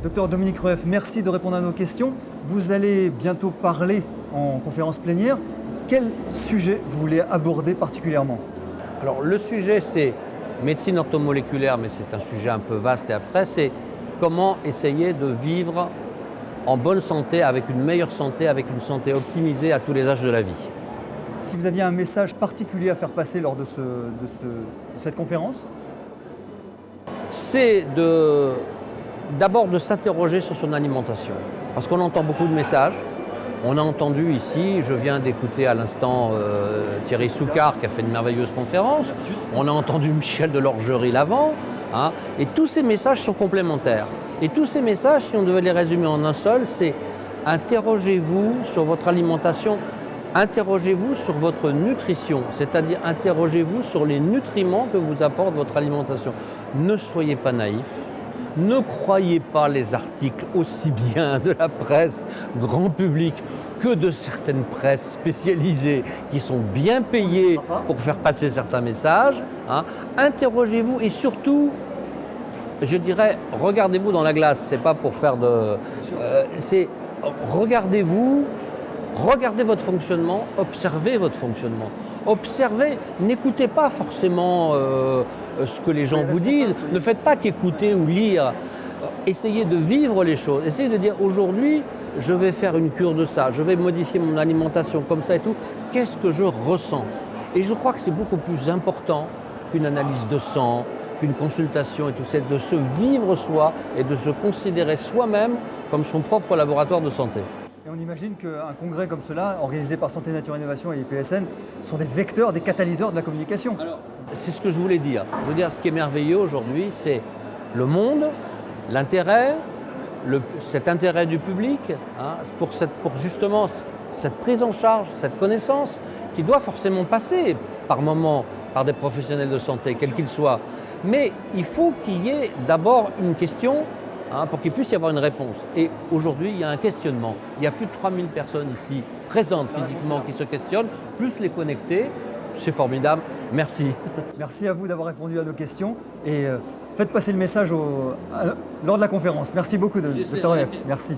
Docteur Dominique Rueff, merci de répondre à nos questions. Vous allez bientôt parler en conférence plénière. Quel sujet vous voulez aborder particulièrement? Alors le sujet c'est médecine orthomoléculaire, mais c'est un sujet un peu vaste et abstrait, c'est comment essayer de vivre en bonne santé, avec une meilleure santé, avec une santé optimisée à tous les âges de la vie. Si vous aviez un message particulier à faire passer lors de cette conférence? C'est d'abord de s'interroger sur son alimentation, parce qu'on entend beaucoup de messages. On a entendu ici, je viens d'écouter à l'instant Thierry Soucard qui a fait une merveilleuse conférence, on a entendu Michel Delorgerie-Lavant, et tous ces messages sont complémentaires. Et tous ces messages, si on devait les résumer en un seul, c'est interrogez-vous sur votre alimentation, interrogez-vous sur votre nutrition, c'est-à-dire interrogez-vous sur les nutriments que vous apporte votre alimentation. Ne soyez pas naïfs. Ne croyez pas les articles aussi bien de la presse grand public que de certaines presses spécialisées qui sont bien payées pour faire passer certains messages. Interrogez-vous et surtout, je dirais, regardez-vous dans la glace. C'est pas pour faire de... regardez-vous, regardez votre fonctionnement, observez votre fonctionnement. Observez, n'écoutez pas forcément ce que les gens vous disent, ne faites pas qu'écouter ou lire, essayez de vivre les choses, essayez de dire aujourd'hui je vais faire une cure de ça, je vais modifier mon alimentation comme ça et tout, qu'est-ce que je ressens? Et je crois que c'est beaucoup plus important qu'une analyse de sang, qu'une consultation et tout, c'est de se vivre soi et de se considérer soi-même comme son propre laboratoire de santé. Et on imagine qu'un congrès comme cela, organisé par Santé Nature Innovation et IPSN, sont des vecteurs, des catalyseurs de la communication. Alors, c'est ce que je voulais dire. Je veux dire, ce qui est merveilleux aujourd'hui, c'est le monde, l'intérêt, cet intérêt du public, pour justement cette prise en charge, cette connaissance, qui doit forcément passer par moments par des professionnels de santé, quels qu'ils soient. Mais il faut qu'il y ait d'abord une question, pour qu'il puisse y avoir une réponse. Et aujourd'hui, il y a un questionnement. Il y a plus de 3000 personnes ici présentes physiquement qui se questionnent, plus les connecter. C'est formidable. Merci. Merci à vous d'avoir répondu à nos questions et faites passer le message lors de la conférence. Merci beaucoup, Dr. Rueff. Merci.